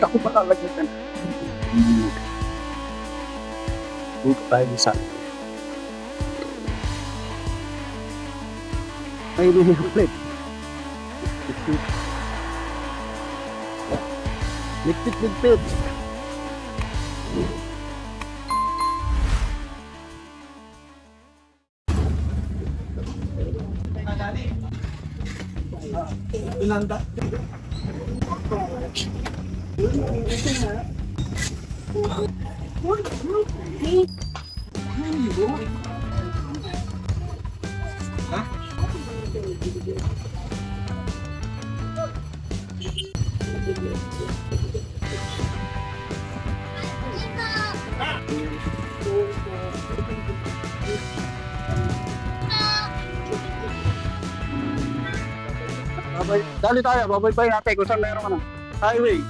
ako malalagyan. Dito tayo sa ay hindi ulit. Ligpit. Inanda. Babay, dali tayo, babay natin kung saan meron ka na. Highway.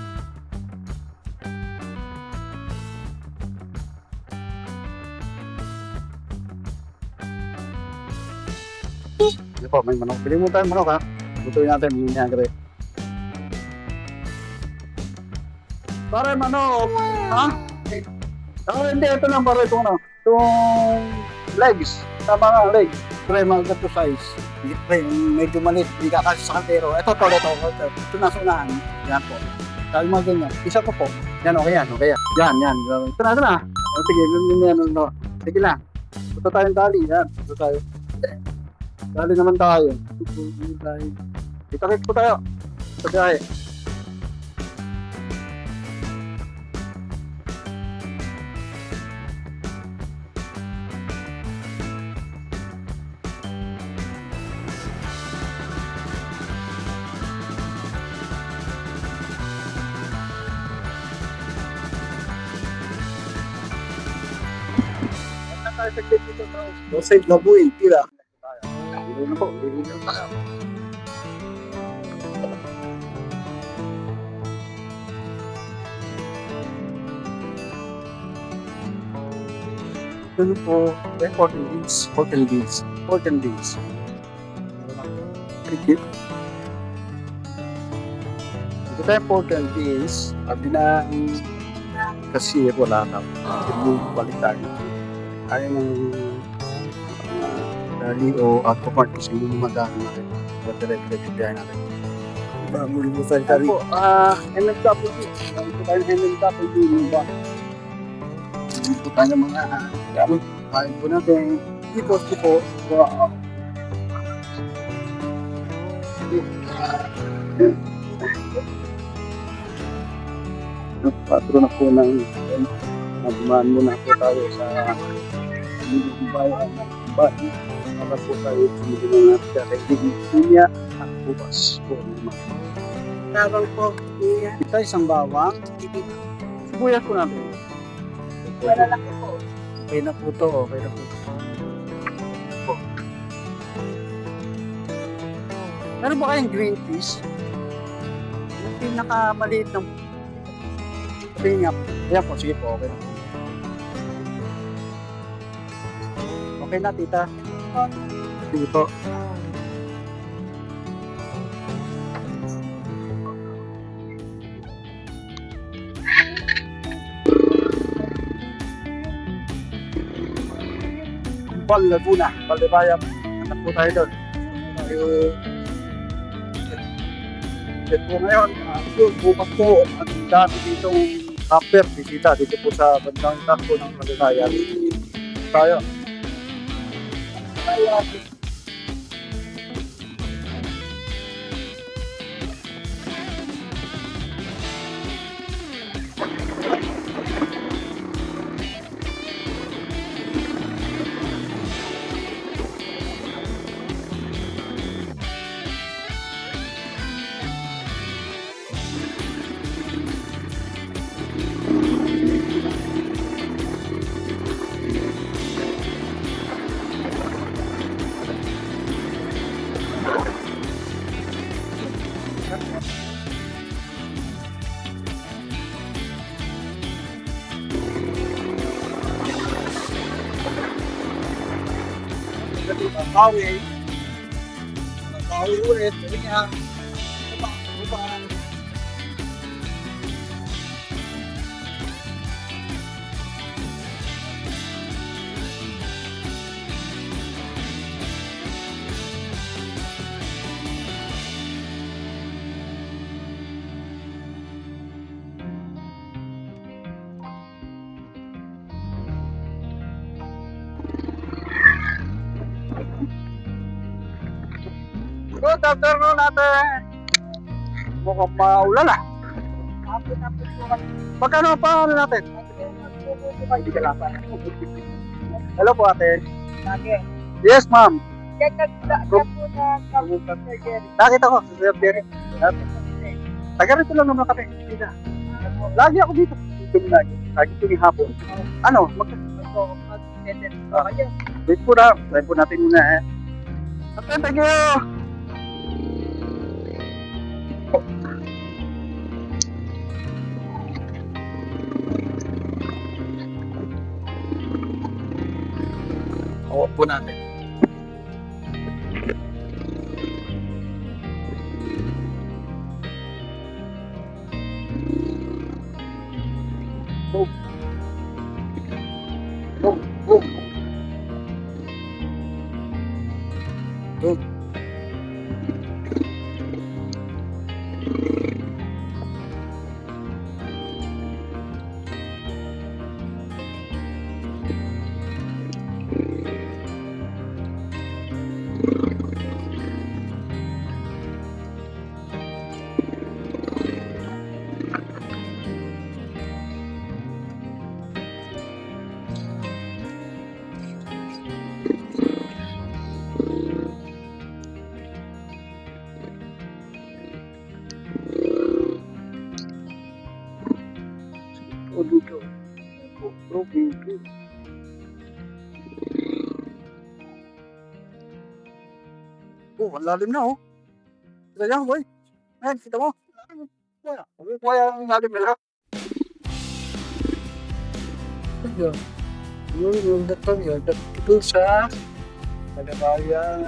Hindi po, may manok. Pili mo tayo manok ha. Lutuin natin, hindi niya agad. Pare, manok! Ha? Hindi, ito lang pare, itong ano. Itong legs. Tama nga, legs. Pre, mga gato size. Pre, medyo maliit. Hindi kakasya sa kaldero. Ito. Ito na sa unahan. Yan po. Sabi mga ganyan. Isa pa po. Yan, okay yan. Yan. Ito na. Sige, yan. Sige lang. Punta tayong dali. Yan. Punta tayo. Dali naman tayo. Kita-kit po tayo. Sa biyahe. Tayo sa clip dito tayo. No save na buhay. Tira. Hindi na po. Hindi na tayo. Ito po. 14 days. Thank you. Ito tayo 14 days. Sabi na kasi wala na. Hindi balik tayo. Kaya ng dali o autopart kasi hindi madaan natin. Direct biyahe natin. Muli mo sa dali. MMW. Ito tayo ng MMW. Ito tayo ng mga gamit. Kain po natin. Dito po. Patro na po ng nagmaan muna po tayo sa bayan ng bayan para po tayo sumili ng kaibigan niya at bukas po naman. Tabang po, ito isang bawang, sibuyas po natin. Wala lang po. Okay na po to, Meron ba kayong green peas? Yung pinakamaliit ng pinyap. Ayan po, sige po, okay na. Okay na, tita. Sige po. Laguna, Valdebayam. Anak po tayo doon. Tayo po ngayon. Bukas po, ang dami ditong camper, bisita dito po sa bandang takbo ng Valdebayam. Tayo. Nagkawi ulit, sabi niya, Good afternoon, ate. Mukhang maulan ah. Magkano pa ano natin? Hindi ka lang. Hello po, ate. Yes, ma'am. Nakita ko, Sir Jerry. Taga rito lang naman kami. Lagi ako dito. Lagi tuwing hapon. Ano? Wait po na. Wait po natin muna eh. Okay, thank you. Oo po natin. Boom. Boom. Boom. Boom. O dito. O dito. Oh, ang lalim na oh. Kita niya, boy. Ayan, kita mo. Kuya ang lalim nila. Ayan. Yung dato yun. Dito sa Kalabayan.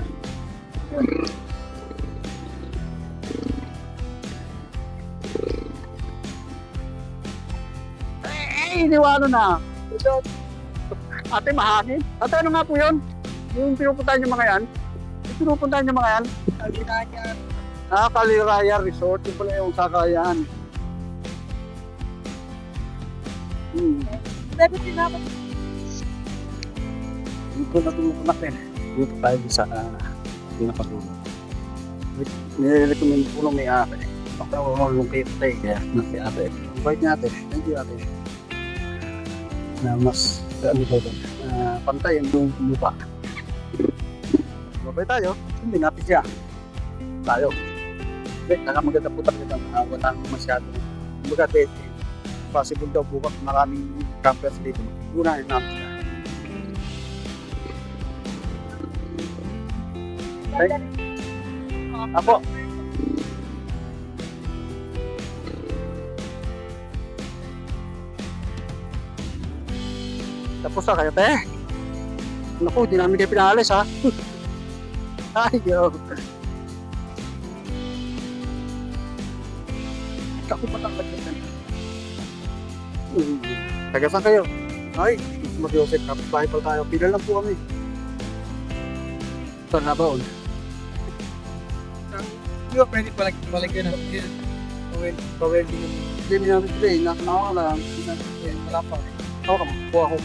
Iniwalo na. Ate, mahangin. Ate, ano nga po yun? Yung pinupuntahan yung mga yan? Yung pinupuntahan yung mga yan? Kaliraya Resort. Yung pala yung sakayan. Dito na tulungan natin. Dito tayo sa pinakatulong. Nire-recommend po ng may-ari. Ako yung kay kaya si ate. Invite niya ate. Thank you ate. Na mas ano ba ito? Pantay yung lupa. Mabay tayo. Hindi natin siya. Tayo. Nakamaganda po tayo ng wala masyado. Kumbaga possible daw bukas maraming campers dito. Unahin natin siya. Okay? Apo. Tapos na kayo, te. Naku, di namin kayo pinahalis, ha? Ay, yo. Ako patangkad yan. Taga saan kayo? Ay, mag-Joseph, kapit-bahay pa tayo. Pila lang po kami. Saan na ba, Di ba pwede pala malagyan ng Paweldi. Hindi namin today. Nakanawa lang. wala pa. Ako ka mo. Kuha ko.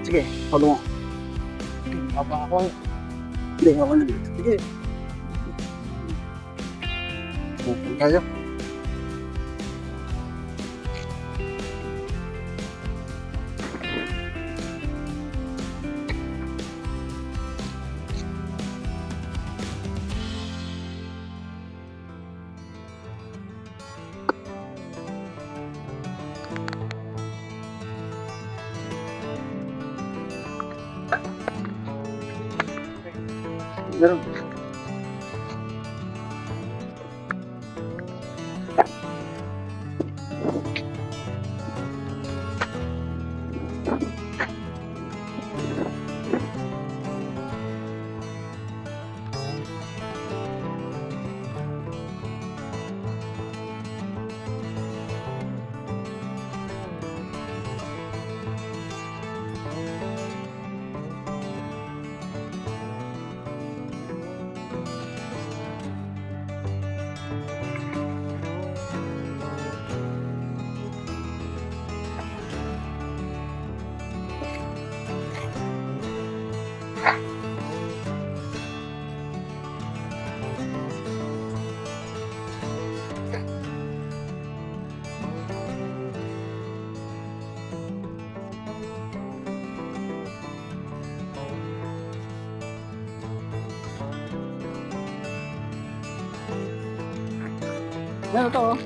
Sige, follow mo. Aba ako. Hindi, ako na dito. Sige. Okay kayo. Meron. Meron to, oh.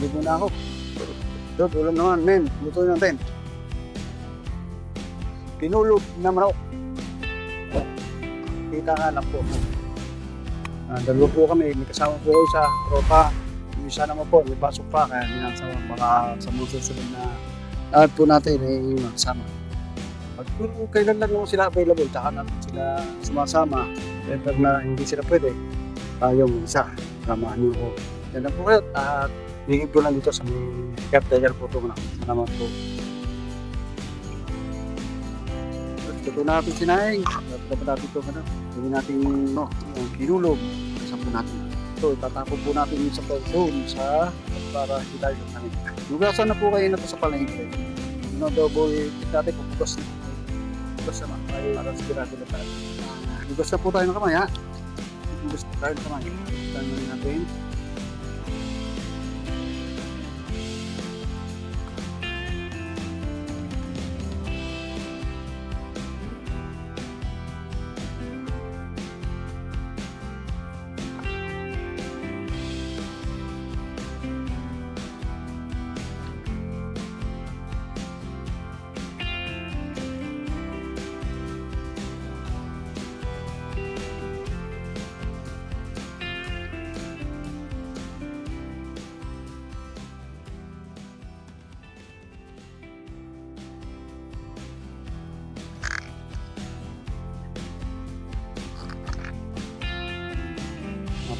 Luto na ako. Dod, ulam naman, men. Luto natin. Pinulog na manok. Kita nga lang po. Dalawa po kami. May kasama po kayo sa tropa. Yung isa naman po, may pasok pa. Kaya ninasawa baka sa mga susunod na lahat po natin ay makasama. Pag kailan lang naman sila available, tsaka natin sila sumasama. Kaya pag na hindi sila pwede, tayong isa. Samahan niyo ko. Yan lang po kayo. At hingin ko lang dito sa may caretaker po ito na. Salamat po. Ito natin sinaing. Dapat natin ito. Hindi natin kinulog. Isa po natin. Ito, tatapon po natin yung sa doon sa para hindi tayo namin. Lugasan na po kayo na ito sa palengke. Double dati po bukas na. Bukas naman. Para sigurado na tayo. Bukas na po tayo ng kamay ha. Bukas na tayo ng kamay. Tangan natin.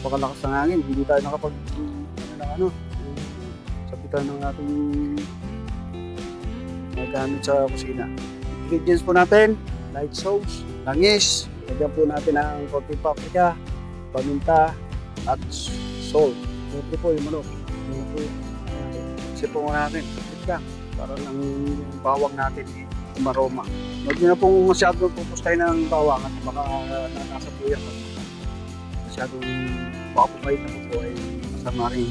Napakalakas ng hangin, hindi tayo nakapag sabitan ng ating nagamit sa kusina. Ingredients po natin, light sauce, langis, lagyan po natin ang konting paprika, paminta, at salt. Siyempre po yung manok. Sipo natin, paprika, para lang yung bawang natin umaroma. Huwag nyo na pong masyadong pupustay ng bawang at baka nasa po yan. Masyadong baka pumahit na po ay masama rin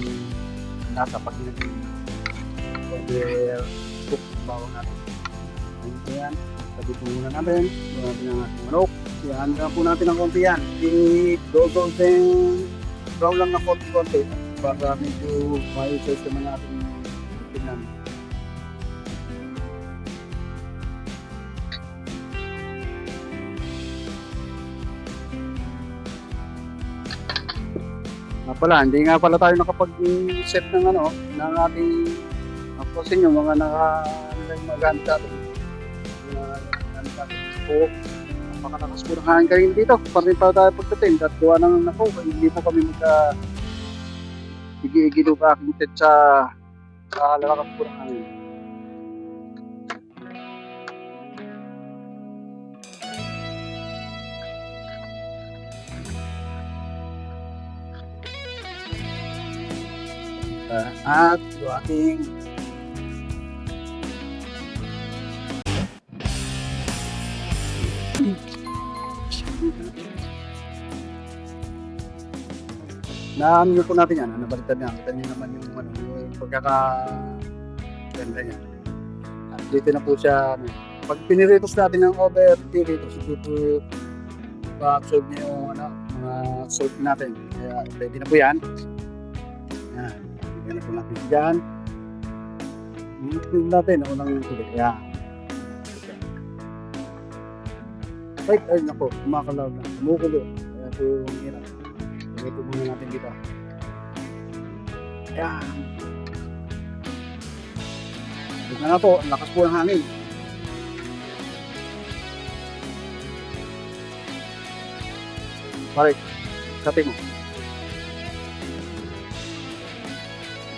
nasa pag naging cook bawang natin. Ayun po yan. Sabi po muna natin. Buwan natin ang ating manok. Yan na po natin ang konti yan. I-golden brown lang na konti-konti para medyo ma-i-choice naman natin tingnan. Hindi nga pala tayo nakapag-set ng ng ating aposin yung mga magamit natin. So, napakalakas po ng hangin kayo dito. Parin pa tayo pagdating. At gawa ng hindi po kami igi-igilo ka aking set sa lalakas po ng hangin. At yung ating na-ano po natin yan, nabalitan niya. Kita niyo naman yung pagkaka-ganda niya. At dito na po siya, pag piniritos natin ng over 3 liters, dito pa-absorb niya yung mga salt natin. Kaya ready na po yan. Yan. Yan na po natin dyan. Yung natin, unang tubig. Yan. Ay, nako, kumakalaw na. Kumukulo. Kaya po, hirap. Ito muna natin dito. Ayan. Ito na po, ang lakas po ng hangin. Pare, kape mo.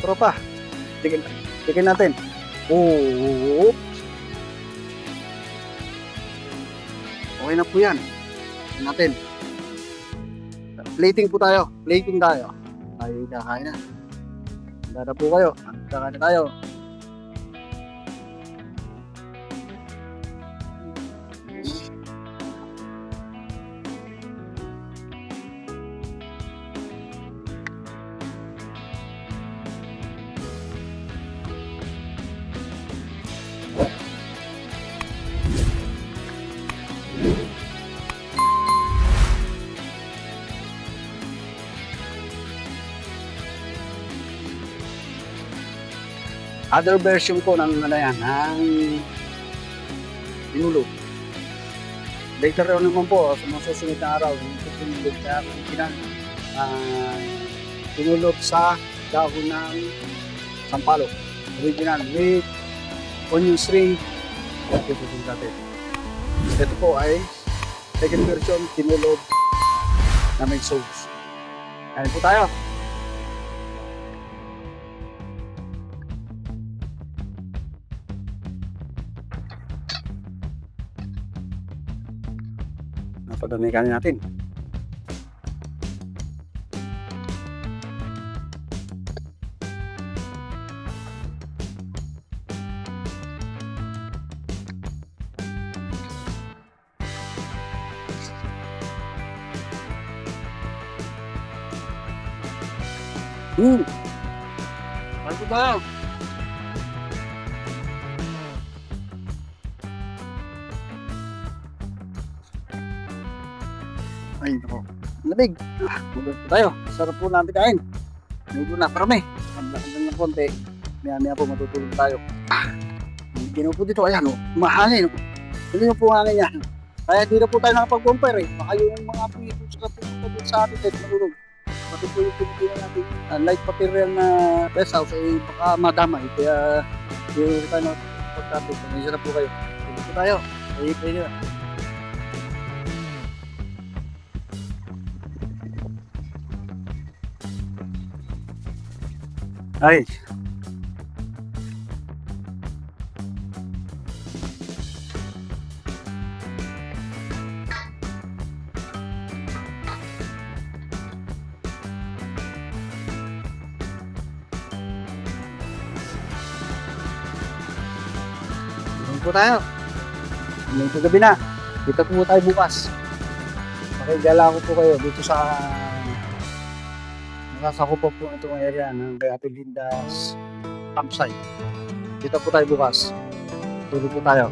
Tropa, tigil natin. Oo. Okay na po yan. Tigil natin. Plating po tayo. Plating tayo. Tayo kakain na. Handa na po kayo. Kakain na tayo. Other version ko ng ano yan, ng tinulog. Later on naman po, sa mga susunod na araw, tinulog na tinulog sa dahon ng sampalok. Original with onion string. Ito po natin. Ito po ay second version, tinulog na may sauce. Ayan po tayo. Napadami kanin natin. Ano ba? Ay, nako. Lamig. Tulog po tayo. Sarap po natin kain. Lugo na, parami. Hanggang ng konti. Maya-maya po matutulog tayo. Ginawa po dito, ayan o. Mahangin. Hindi na po hangin yan. Kaya hindi na po tayo nakapag-compare eh. Baka yung mga pito sa pupunta doon sa atin kahit matulog. Pati po yung pinipila natin. Light material na rest house ay baka madamay. Kaya hindi tayo nakapag-compare. Pag-isa na po kayo. Tulog po tayo. Ay, kayo na. Ay. Tulog po tayo. Hanggang sa gabi na. Kita po tayo bukas. Pakigala ko po kayo dito sa nakasakupa po itong area ng Ate Linda's campsite. Kita po tayo bukas. Tulog po tayo.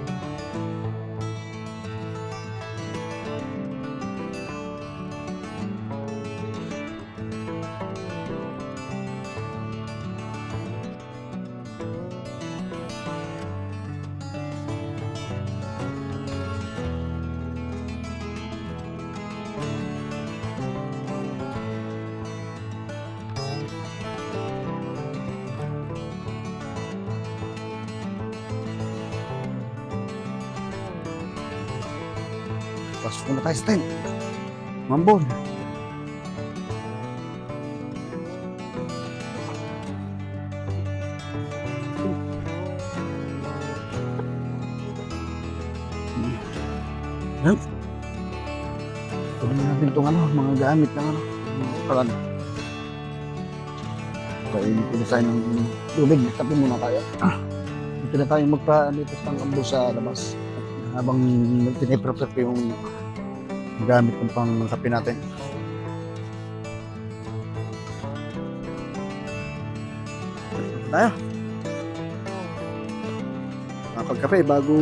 Pasok muna tayo sa tent. Mambon. Yan. Tuloy natin itong mga gamit ng kalan. Kainin ko na tayo ng tubig. Tapi muna tayo. Dito na tayo magpa-litos ng kambo sa labas. Habang tiniprepare ko yung gamit ng pang-kape natin. Tayo. Makapagkape bago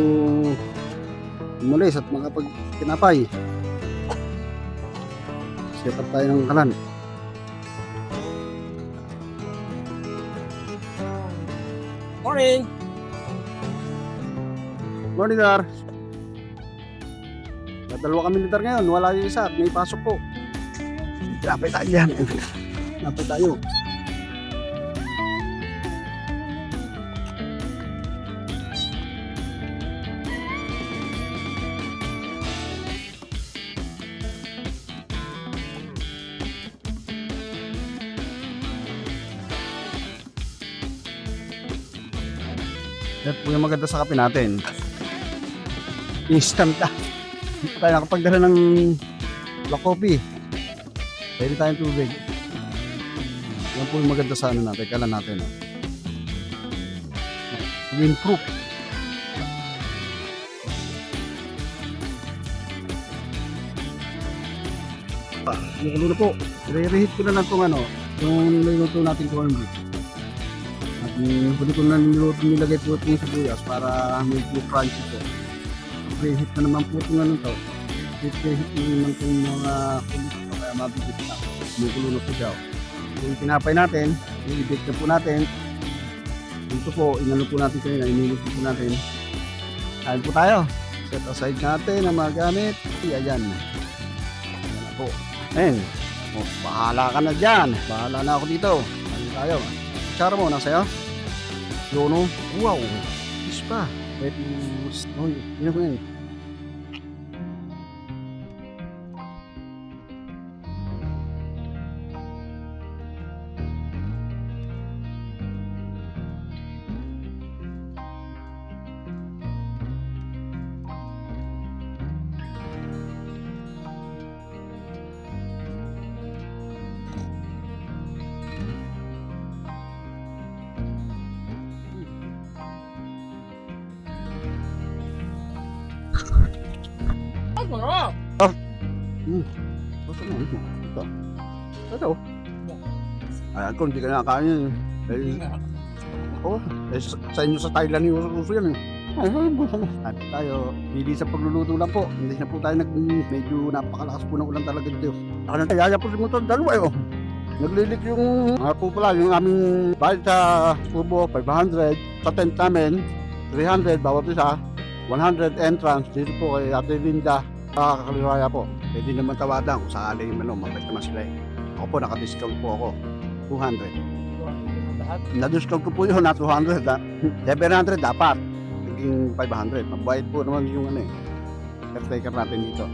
umalis at makapagkinapay. Set up tayo ng kalan. Morning! Morning, Dar. Dalawa kami litar ngayon, wala yung isa at may pasok po. Lapit tayo yan. Lapit tayo. Yan po yung maganda sa kape natin. Instant na. Hindi pa tayo nakapagdala ng black coffee. Pwede tayong tubig. Yan po yung maganda sa ano natin, kalan natin. Improve. Nakulo na po. I-reheat ko na lang itong ano, yung niluto natin corned beef. At huli ko na nilagay po itong sibuyas para medyo crunchy po. Reheat na naman po itong ano to. Reheat na naman itong mga kulit ko kaya mabigit na. Nakulo na po siya. So, yung pinapay natin, i-bake na po natin. Dito po, inano po natin kanina, inilot po natin. Kain po tayo. Set aside natin ang mga gamit. Ayan. Ayan na po. Ayan. Oh, bahala ka na dyan. Bahala na ako dito. Kain tayo. Kutsara mo, nasa iyo? Yun o. Wow. Fish pa. Wait. Oh, yun ko yan. Masarap! Basta mo. Ito. Ito. Ayan ko, hindi ka nakakain yan. Oo. Sa inyo sa Thailand yung uso yan. Ay, busa mo. At tayo, hindi sa pagluluto lang po. Hindi na po tayo medyo napakalakas po ng ulan talaga dito. Ano tayaya po si motor dalawa eh. Naglilik yung po pala yung aming bayad sa Kubo 500 sa tent namin 300 bawat isa 100 entrance dito po kay Ate Linda sa Kaliraya po. Pwede naman tawadan kung sakali yung mabait naman sila eh. Ako po naka-discount po ako 200. Na-discount ko po yun na 200 ha. 700 dapat. Naging 500. Mabayad po naman yung ano eh. Caretaker natin dito.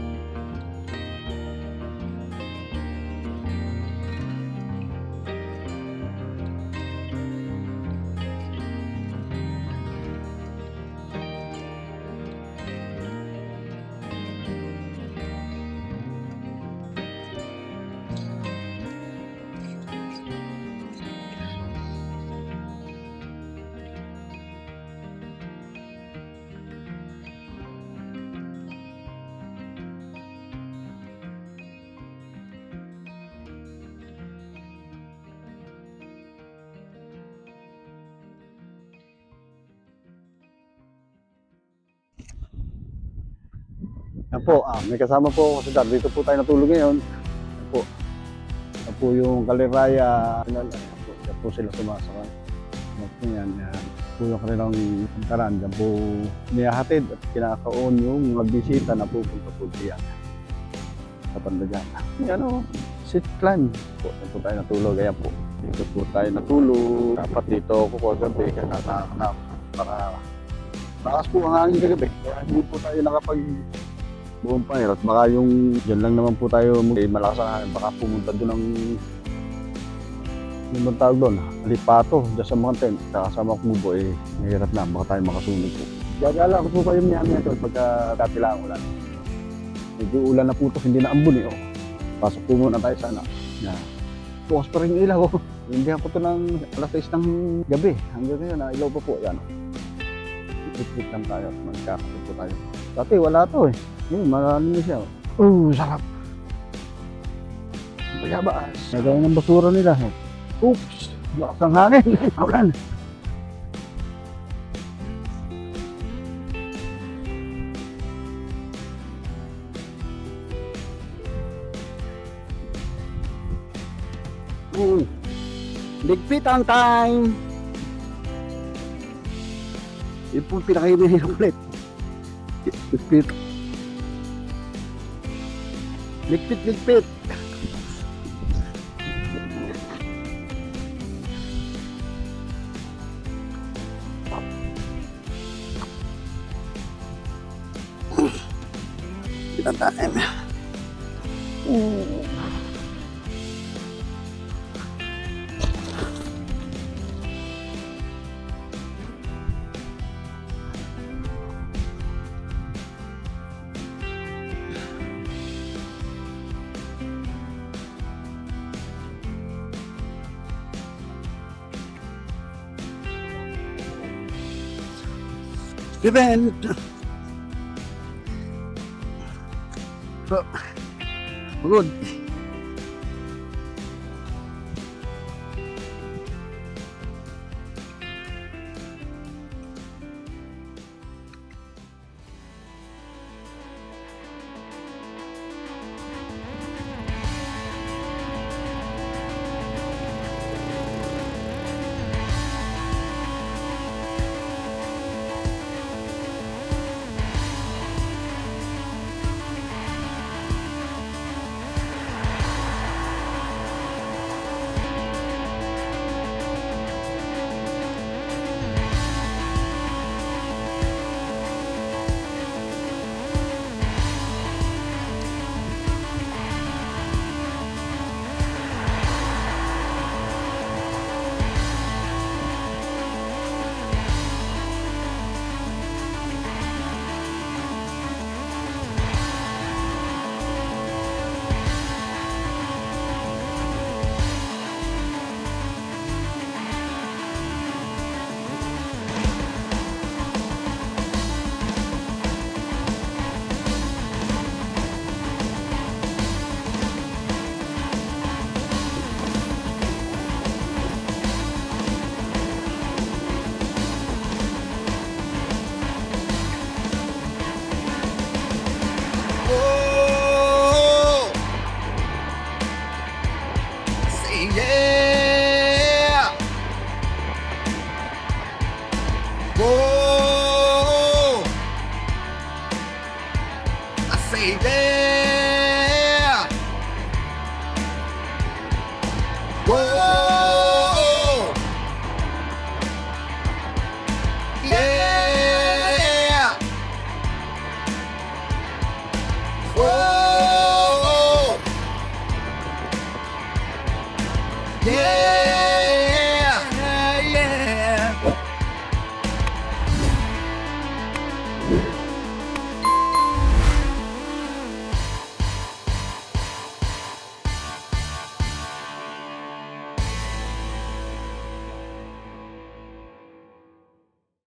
Yan po, may kasama po ako sa dad. Dito po tayo natulog ngayon. Yan po. Yan po yung Kaliraya. Yan po sila sumasakay. Yan po yan. Yan po yung kanilang karan. Yan po niyahatid at kinakaon yung mga bisita na pupunta po diyan. Sa banda dyan. Yan o, sit climb. Yan po tayo natulog. Ayan po. Dito po tayo natulog. Dapat dito ako po gabi. Kaya natakanap para lakas po ang hangin kagabi. Kaya hindi po tayo nakapag bonfire at baka yung dyan lang naman po tayo malakas ang hangin, baka pumunta doon ang yung tawag doon, Alipato, dyan sa mga tent, saka sa mga kubo eh, mahirap na, baka tayo makasunog po. Gagala ko po kayo niya ito pagka katilaan ulan. Medyo ulan na po ito, hindi na ambon eh. Oh. Pasok po muna tayo sana. Yeah. Bukas pa rin yung ilaw. Hindi po ito ng alas 6 ng gabi. Hanggang ngayon, ilaw pa po. Yan. Ikit lang tayo at magkakapit po tayo. Dati wala to eh. Yun, marami na siya. Sarap. Pagkabaas. Nagawin ng basura nila. Oops! Lakas ang hangin. Aulan. Ligpitan time! Yun po pinakahihirap ulit. Ligpit. Ligpit. Ilang time. Steven! So, good.